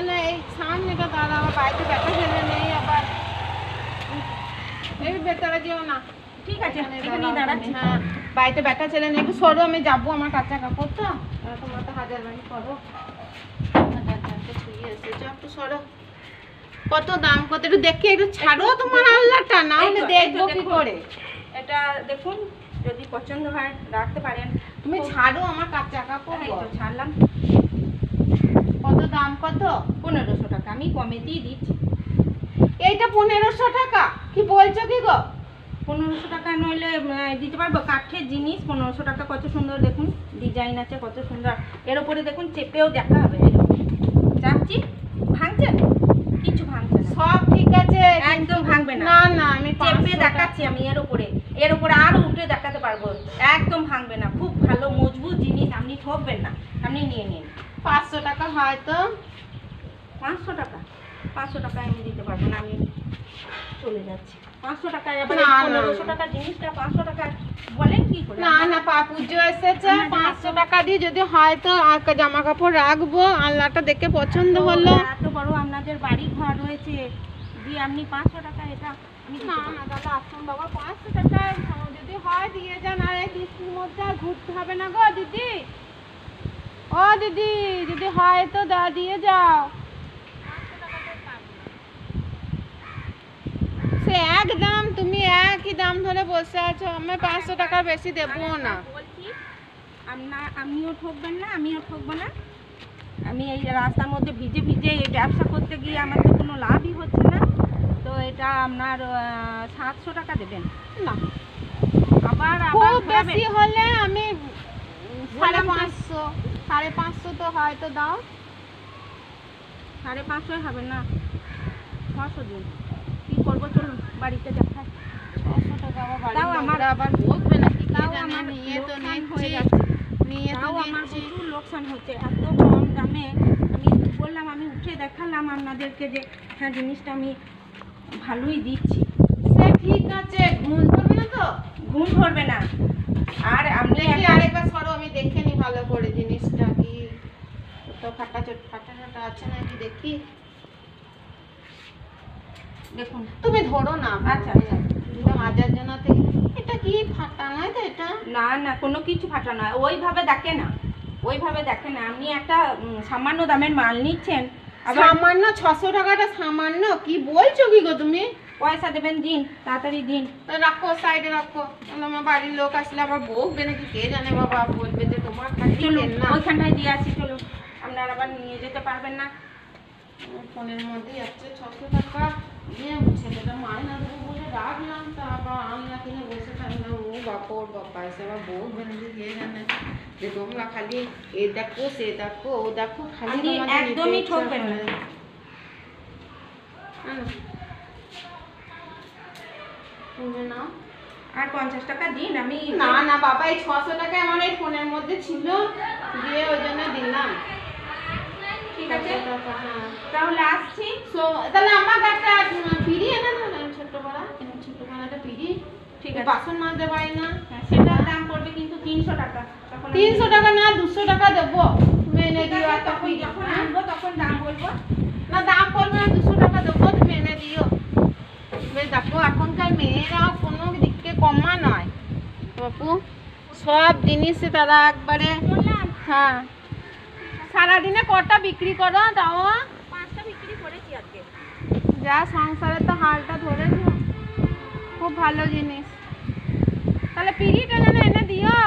হলে এই সামনেটা দাঁড়াও, বাড়িতে ব্যাটা ছেলে নেই, আবার এই ভেতরে যেও না। ঠিক আছে, এখানেই দাঁড়াচ্ছি। হ্যাঁ, বাড়িতে ব্যাটা ছেলে নেই, একটু সরো, আমি যাবো আমার কাঁচা কাপড় তো, তোমার তো হাজার বাড়ি করো, ছুঁয়ে এসেছো, একটু সরো। কত দাম, কত, একটু দেখে একটু ছাড়ো তোমার আল্লাহটা, না হলে দেখবো কি করে। এটা দেখুন, যদি পছন্দ হয় রাখতে পারেন। তুমি ছাড়ো আমার কাঁচা কাপড়। ছাড়লাম। কত দাম, কত? 1500 টাকা, আমি কমেতেই দিচ্ছি। এইটা 1500 টাকা? কি বলছো কি গো? 1500 টাকা নইলে দিতে পারবো। কাঠের জিনিস 1500 টাকা, কত সুন্দর দেখুন, ডিজাইন আছে কত সুন্দর। এর উপরে দেখুন চেপেও দেখা হবে। চাচ্ছি ভাঙছে, কিছু ভাঙছে না, সব ঠিক আছে, একদম ভাঙবে না। না না, আমি চেপে দেখাচ্ছি, আমি এর উপরে আরো উঠে দেখাতে পারবো, একদম ভাঙবে না। খুব ভালো মজবুত জিনিস, আপনি ঠকবেন না, আপনি নিয়ে নিন। 500 টাকা হয়তো। 500 টাকা? 500 টাকায় আমি দিতে পারবো না, আমি চলে যাচ্ছি। 500 টাকায় আবার 1500 টাকা জিনিসটা 500 টাকা বলেন কি করে? না না, পুজো এসেছে, 500 টাকা দিয়ে যদি হয় তো জামা কাপড় রাখবো, আল্লাহটা দেখে পছন্দ হলো। এত বড় আপনাদের বাড়ি ঘর রয়েছে, দিয়ে আপনি 500 টাকা এটা? না না দাদা, আসুন বাবা, 500 টাকা যদি হয় দিয়ে যান, আর এই বৃষ্টির মধ্যে আর ঘুরতে হবে না গো দিদি। ও দিদি, যদি হয় তো দিয়ে যাও। সে এক দাম, তুমি একই দাম ধরে বসে আছো, আমি 500 টাকার বেশি দেবো না। বলছি আপনিও ঠকবেন না, আমিও ঠকবো না। আমি এই রাস্তার মধ্যে ভিজে ভিজে এই ব্যবসা করতে গিয়ে আমার তো কোনো লাভই হচ্ছে না, তো এটা আপনার 700 টাকা দেবেন না, আবার খুব বেশি হলে আমি 550, 550 তো হয়তো দাও। 550 হবে না, 600 দিন। কি করবো, চলুন বাড়িতে দেখাই। 600 টাকা তাও আমার আবার বলবে না কি, তাও জানে, আমার নিয়ে তো লোকসান নিচ্ছি, হয়ে যাচ্ছে। নিয়ে তো তাও আমার নিচ্ছি। প্রচুর লোকসান হচ্ছে, এত কম দামে আমি বললাম, আমি উঠে দেখালাম আপনাদেরকে যে হ্যাঁ জিনিসটা আমি ভালোই দিচ্ছি। সে ঠিক আছে, ঘুম ধরবে না তো? ঘুম ধরবে না। আর আপনি আরেকবার সরো, আমি দেখে নি ভালো করে জিনিসটা কি, তো ফাটা আছে নাকি দেখি। দেখুন, তুমি ধরো না। আচ্ছা আচ্ছা, মাজার জন্য এটা কি ফাটা নয় তো? এটা না না, কোনো কিছু ফাটা নয়, ওইভাবে দেখে না, ওইভাবে দেখে না। আপনি একটা সামান্য দামের মাল নিচ্ছেন, সামান্য 600 টাকাটা সামান্য? কি বলছো কি গো তুমি? পয়সা দেবেন, দিন, তাড়াতাড়ি দিন। রাখো, সাইডে রাখো, আমার বাড়ির লোক আসলে আবার বকবে নাকি কে জানে বাবা, বলবে যে তোমার খালি না। ওইখানটায় দিয়ে আসি, চলুন, আপনার আবার নিয়ে যেতে পারবেন না। ফোনের মধ্যে যাচ্ছে 600 টাকা দিয়ে, ছেলেটা মায়না দেবো বলে রাখলাম, তা আবার আনলা কিনে বসে থাকলাম। ও বাবা, ওর বাবা এসে আবার বকবে নাকি কে জানে, যে তোমরা খালি এ দেখো সে দেখো ও দেখো, খালি একদমই ঠকবেন না। নাও আর 50 টাকা দিন। আমি না না বাবা, এই 600 টাকা আমার এই ফোনের মধ্যে ছিল, দিয়ে ওই জন্য দিলাম। ঠিক আছে, হ্যাঁ, তাহলে আসছি। তাহলে আমাকে একটা পিড়ি এনে দেবেন, ছোট্ট বড়া, একটা পিড়ি। ঠিক আছে, বাসন মাজতে পারি না, সেটার দাম পড়বে কিন্তু 300 টাকা। 300 টাকা না, 200 টাকা দেবো, তুমি এনে দিও একটা পিড়ি। যখন আনবো তখন দাম বলবো। না, দাম বলবে না, 200 টাকা দেবো, তুমি এনে দিও। দেখো এখনকার মেয়েরা কোনো দিকে কমা নয় বাপু, সব জিনিসে তারা একবারে। হ্যাঁ, সারাদিনে কটা বিক্রি করো তাও? 5টা বিক্রি করেছি আজকে। যা, সংসারে তো হালটা ধরেছো, খুব ভালো জিনিস। তাহলে পিড়িটা যেন এনে দিও।